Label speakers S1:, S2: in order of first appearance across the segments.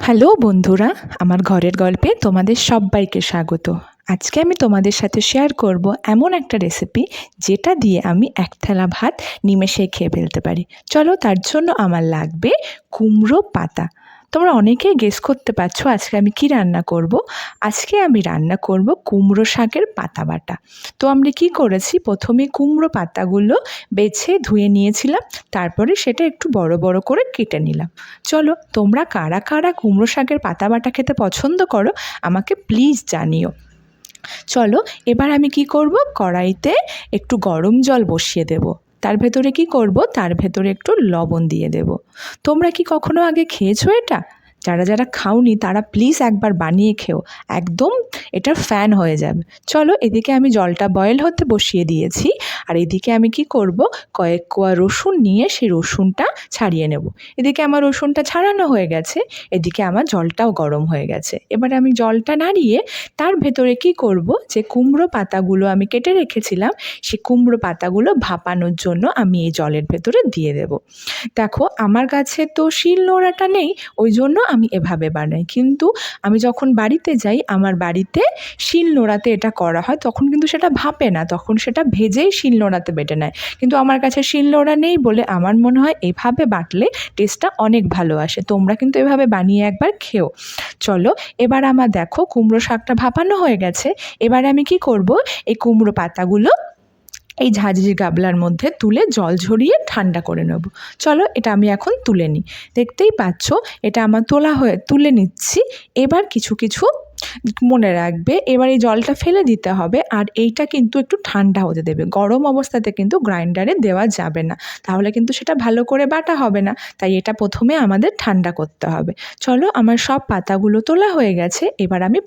S1: Hello বন্ধুরা, আমার ঘরের গল্পে তোমাদের সবাইকে স্বাগত। আজকে আমি তোমাদের সাথে শেয়ার করব এমন একটা রেসিপি যেটা দিয়ে আমি এক থালা ভাত নিমেষেই খেয়ে ফেলতে পারি। চলো, তার জন্য আমার লাগবে কুমড়ো পাতা। তোমরা অনেকেই গেস করতে পারছো আজকে আমি কি রান্না করব। আজকে আমি রান্না করব কুমড়ো শাকের পাতা বাটা। তো আমরা কি করেছি, প্রথমে কুমড়ো পাতাগুলো বেছে ধুয়ে নিয়েছিলাম, তারপরে সেটা একটু বড় বড় করে কেটে নিলাম। চলো, তোমরা কারা কারা কুমড়ো শাকের পাতা বাটা খেতে পছন্দ করো আমাকে প্লিজ জানিও। চলো, এবার আমি কি করব, কড়াইতে একটু গরম জল বসিয়ে দেব। তার ভেতরে কি করব, তার ভেতরে একটু লবণ দিয়ে দেব। তোমরা কি কখনো আগে খেয়েছো এটা? যারা যারা খাওনি তারা প্লিজ একবার বানিয়ে খেও, একদম এটার ফ্যান হয়ে যাবে। চলো, এদিকে আমি জলটা বয়েল হতে বসিয়ে দিয়েছি, আর এদিকে আমি কি করব, কয়েক কোয়া রসুন নিয়ে সেই রসুনটা ছাড়িয়ে নেব। এদিকে আমার রসুনটা ছাড়ানো হয়ে গেছে, এদিকে আমার জলটাও গরম হয়ে গেছে। এবার আমি জলটা নাড়িয়ে তার ভেতরে কি করব, যে কুমড়ো পাতাগুলো আমি কেটে রেখেছিলাম সেই কুমড়ো পাতাগুলো ভাপানোর জন্য আমি এই জলের ভেতরে দিয়ে দেব। দেখো, আমার কাছে তো শিল নোড়াটা নেই, ওই জন্য আমি এভাবে বানাই। কিন্তু আমি যখন বাড়িতে যাই, আমার বাড়িতে শিল নোড়াতে এটা করা হয়, তখন কিন্তু সেটা ভাপে না, তখন সেটা ভেজেই শিল নোড়াতে বেটে নেয়। কিন্তু আমার কাছে শিল নোড়া নেই বলে আমার মনে হয় এভাবে বাটলে টেস্টটা অনেক ভালো আসে। তোমরা কিন্তু এভাবে বানিয়ে একবার খেও। চলো, এবার আমার দেখো কুমড়ো শাকটা ভাপানো হয়ে গেছে। এবার আমি কি করব, এই কুমড়ো পাতাগুলো এই ঝাঁঝরি গাবলার মধ্যে তুলে জল ঝরিয়ে ঠান্ডা করে নেব। চলো, এটা আমি এখন তুলে নিই। দেখতেই পাচ্ছ এটা আমার তুলে নিচ্ছি। এবার কিছু কিছু মনে রাখবে, এবার এই জলটা ফেলে দিতে হবে, আর এইটা কিন্তু একটু ঠান্ডা হতে দেবে। গরম অবস্থাতে কিন্তু গ্রাইন্ডারে দেওয়া যাবে না, তাহলে কিন্তু সেটা ভালো করে বাটা হবে না। তাই এটা প্রথমে আমাদের ঠান্ডা করতে হবে। চলো, আমার সব পাতাগুলো তোলা হয়ে গেছে। এবার আমি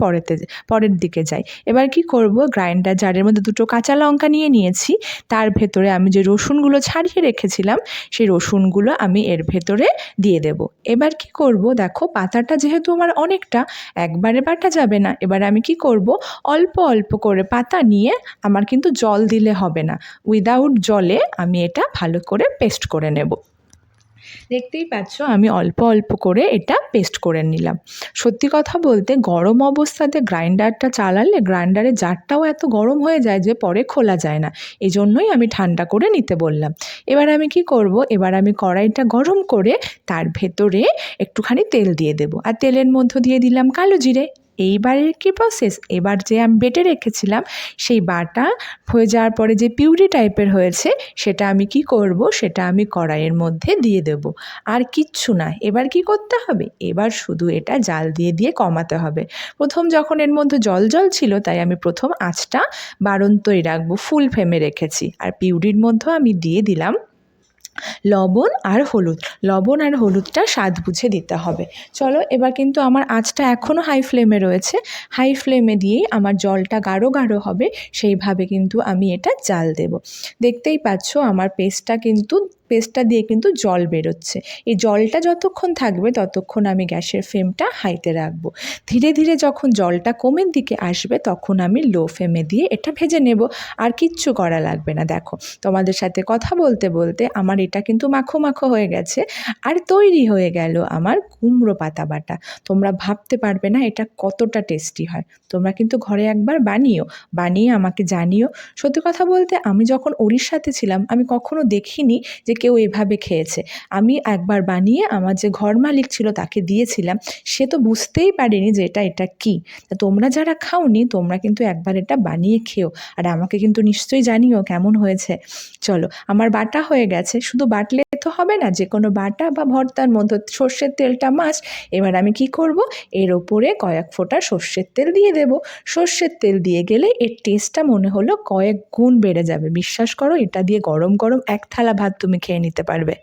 S1: পরের দিকে যাই। এবার কি করব, গ্রাইন্ডার জারের মধ্যে দুটো কাঁচা লঙ্কা নিয়ে নিয়েছি। তার ভেতরে আমি যে রসুনগুলো ছাড়িয়ে রেখেছিলাম সেই রসুনগুলো আমি এর ভেতরে দিয়ে দেব। এবার কি করব, দেখো পাতাটা যেহেতু আমার অনেকটা, একবারে বাটা যাবে না। এবার আমি কি করব, অল্প অল্প করে পাতা নিয়ে, আমার কিন্তু জল দিলে হবে না, উইদাউট জলে আমি এটা ভালো করে পেস্ট করে নেব। দেখতেই পাচ্ছ আমি অল্প অল্প করে এটা পেস্ট করে নিলাম। সত্যি কথা বলতে গরম অবস্থাতে গ্রাইন্ডারটা চালালে গ্রাইন্ডারের জারটাও এত গরম হয়ে যায় যে পরে খোলা যায় না, এই জন্যই আমি ঠান্ডা করে নিতে বললাম। এবার আমি কি করব, এবার আমি কড়াইটা গরম করে তার ভেতরে একটুখানি তেল দিয়ে দেব, আর তেলের মধ্যে দিয়ে দিলাম কালো জিরে। এইবারের কি প্রসেস, এবার যে আমি বেটে রেখেছিলাম সেই বাটা হয়ে যাওয়ার পরে যে পিউরি টাইপের হয়েছে, সেটা আমি কি করব, সেটা আমি কড়াইয়ের মধ্যে দিয়ে দেব। আর কিচ্ছু না, এবার কি করতে হবে, এবার শুধু এটা জাল দিয়ে দিয়ে কমাতে হবে। প্রথম যখন এর মধ্যে জল জল ছিল, তাই আমি প্রথম আঁচটা বাড়ন্তই রাখবো, ফুল ফ্লেমে রেখেছি। আর পিউরির মধ্যেও আমি দিয়ে দিলাম লবণ আর হলুদ। লবণ আর হলুদটা স্বাদ বুঝে দিতে হবে। চলো, এবার কিন্তু আমার আঁচটা এখনও হাই ফ্লেমে রয়েছে। হাই ফ্লেমে দিয়েই আমার জলটা গাঢ় গাঢ় হবে, সেইভাবে কিন্তু আমি এটা জাল দেব। দেখতেই পাচ্ছ আমার পেস্টটা দিয়ে কিন্তু জল বেরোচ্ছে। এই জলটা যতক্ষণ থাকবে ততক্ষণ আমি গ্যাসের ফ্লেমটা হাইতে রাখবো। ধীরে ধীরে যখন জলটা কমের দিকে আসবে তখন আমি লো ফ্লেমে দিয়ে এটা ভেজে নেব। আর কিচ্ছু করা লাগবে না। দেখো, তোমাদের সাথে কথা বলতে বলতে আমার এটা কিন্তু মাখো মাখো হয়ে গেছে, আর তৈরি হয়ে গেল আমার কুমড়ো পাতা বাটা। তোমরা ভাবতে পারবে না এটা কতটা টেস্টি হয়। তোমরা কিন্তু ঘরে একবার বানিয়ে আমাকে জানিও। সত্যি কথা বলতে আমি যখন উড়িষ্যাতে ছিলাম আমি কখনো দেখিনি যে কেউ এভাবে খেয়েছে। আমি একবার বানিয়ে আমার যে ঘর মালিক ছিল তাকে দিয়েছিলাম, সে তো বুঝতেই পারেনি যে এটা কী। তা তোমরা যারা খাওনি তোমরা কিন্তু একবার এটা বানিয়ে খেও, আর আমাকে কিন্তু নিশ্চয়ই জানিও কেমন হয়েছে। চলো, আমার বাটা হয়ে গেছে। শুধু বাটলে তো হবে না, যে কোনো বাটা বা ভর্তার মধ্যে সর্ষের তেলটা মাস্ট। এবার আমি কি করব, এর ওপরে কয়েক ফোঁটা সর্ষের তেল দিয়ে দেব। সর্ষের তেল দিয়ে গেলে এর টেস্টটা মনে হলো কয়েক গুণ বেড়ে যাবে। বিশ্বাস করো, এটা দিয়ে গরম গরম এক থালা ভাত তুমি খেয়ে নিতে পারবে।